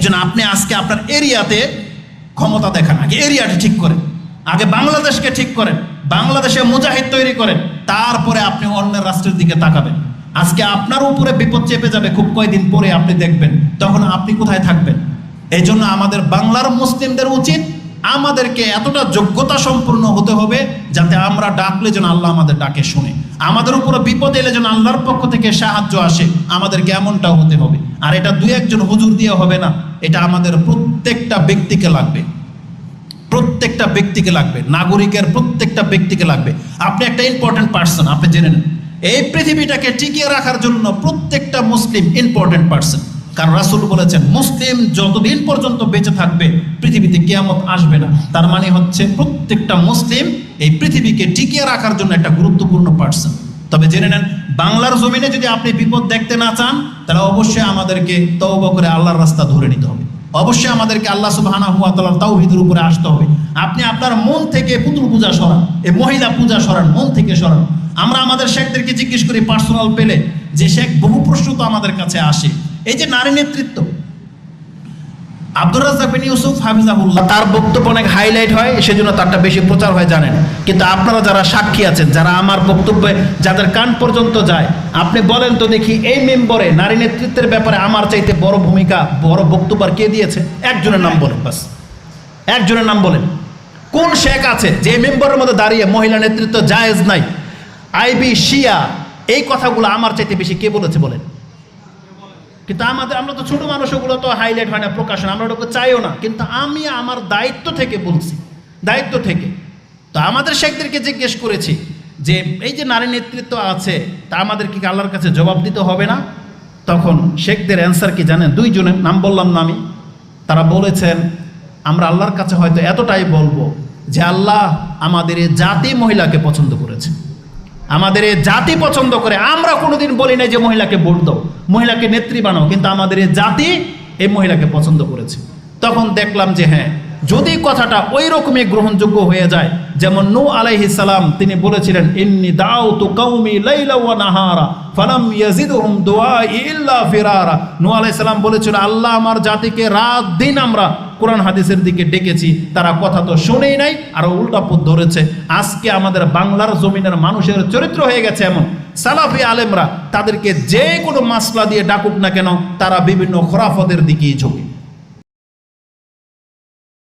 জন্য আপনি আজকে আপনার এরিয়াতে ক্ষমতা দেখান, আগে এরিয়াটা ঠিক করেন, আগে বাংলাদেশকে ঠিক করেন, বাংলাদেশে মুজাহিদ তৈরি করেন, তারপরে আপনি অন্যের রাষ্ট্রের দিকে তাকাবেন। আজকে আপনার উপরে বিপদ চেপে যাবে, খুব কয়েকদিন পরে আপনি দেখবেন, তখন আপনি কোথায় থাকবেন? এই জন্য আমাদের বাংলার মুসলিমদের উচিত আমাদেরকে এতটা যোগ্যতা সম্পূর্ণ হতে হবে যাতে আমরা ডাকলে যেন আল্লাহ আমাদের ডাকে শুনে, আমাদের উপরে বিপদ এলে যেন আল্লাহর পক্ষ থেকে সাহায্য আসে, আমাদেরকে এমনটাও হতে হবে। আর এটা দুই একজন হুজুর দিয়ে হবে না, এটা আমাদের প্রত্যেকটা ব্যক্তিকে লাগবে, প্রত্যেকটা ব্যক্তিকে লাগবে, নাগরিকের প্রত্যেকটা ব্যক্তিকে লাগবে। আপনি একটা ইম্পর্টেন্ট পার্সন, আপনি জেনে নেন এই পৃথিবীটাকে টিকিয়ে রাখার জন্য প্রত্যেকটা মুসলিম ইম্পর্টেন্ট পার্সন। কারণ রাসূল বলেছেন মুসলিম যতদিন পর্যন্ত বেঁচে থাকবে পৃথিবীতে কিয়ামত আসবে না। তার মানে হচ্ছে প্রত্যেকটা মুসলিম এই পৃথিবীকে টিকিয়ে রাখার জন্য একটা গুরুত্বপূর্ণ পার্সন। তবে জেনে নেন, বাংলার জমিনে যদি আপনি বিপদ দেখতে না চান তাহলে অবশ্যই আমাদেরকে তওবা করে আল্লাহর রাস্তা ধরে নিতে হবে, অবশ্যই আমাদেরকে আল্লাহ সুবহানাহু ওয়া তাআলার তাওহীদের উপরে আসতে হবে। আপনি আপনার মন থেকে পুতুল পূজা সরান, এই মহিলা পূজা সরান, মন থেকে সরান। আমরা আমাদের শেখদেরকে জিজ্ঞেস করি পার্সোনাল পেলে, যে শেখ বহু প্রশ্ন তো আমাদের কাছে আসে, এই যে নারী নেতৃত্ব, আব্দুর রাজ্জাক বিন ইউসুফ হাফিজাহুল্লাহ তার বক্তব্য অনেক হাইলাইট হয়, সেজন্য তারটা বেশি প্রচার হয় জানেন। কিন্তু আপনারা যারা সাক্ষী আছেন, যারা আমার বক্তব্যে যাদের কান পর্যন্ত যায়, আপনি বলেন তো দেখি এই মেম্বরে নারী নেতৃত্বের ব্যাপারে আমার চাইতে বড় ভূমিকা, বড় বক্তব্য কে দিয়েছে? একজনের নাম বলেন, বাস একজনের নাম বলেন। কোন শেখ আছে যে মেম্বরের মধ্যে দাঁড়িয়ে মহিলা নেতৃত্ব জায়েজ নাই, আইবি, শিয়া, এই কথাগুলো আমার চাইতে বেশি কে বলেছে বলেন? কিন্তু আমরা তো ছোট মানুষ, ওগুলো তো হাইলাইট হয় না, প্রকাশন, আমরা ওটাকে চাইও না। কিন্তু আমি আমার দায়িত্ব থেকে বলছি, দায়িত্ব থেকে। তো আমাদের শেখদেরকে জিজ্ঞেস করেছি যে এই যে নারী নেতৃত্ব আছে, তা আমাদেরকে আল্লাহর কাছে জবাব দিতে হবে না? তখন শেখদের অ্যান্সার কি জানেন? দুইজনের নাম বললাম না আমি। তারা বলেছেন আমরা আল্লাহর কাছে হয়তো এতটাই বলবো যে আল্লাহ আমাদের এই জাতি মহিলাকে পছন্দ করেছে, আমাদের এই জাতি পছন্দ করে। আমরা কোনোদিন বলি না যে মহিলাকে ভোট দাও, মহিলাকে নেত্রী বানাও, কিন্তু আমাদের এই জাতি এই মহিলাকে পছন্দ করেছে। তখন দেখলাম যে হ্যাঁ, যদি কথাটা ওই রকমই গ্রহণযোগ্য হয়ে যায়, যেমন নূহ আলাইহিস সালাম তিনি বলেছিলেন ইন্নী দাউতু কওমি লাইলা ওয়া নাহারা ফালাম ইয়াজিদহুম দুআই ইল্লা ফিরারা। নূহ আলাইহিস সালাম বলেছিল আল্লাহ আমার জাতিকে রাত দিন আমরা কোরআন হাদিসের দিকে ডেকেছি, তারা কথা তো শুনেই নাই, আর উল্টা পথ ধরেছে। আজকে আমাদের বাংলার জমিনের মানুষের চরিত্র হয়ে গেছে এমন, সালাফি আলেমরা তাদেরকে যে কোনো মাসলা দিয়ে ডাকুক না কেন, তারা বিভিন্ন খোরাফতের দিকেই ঝোঁকে।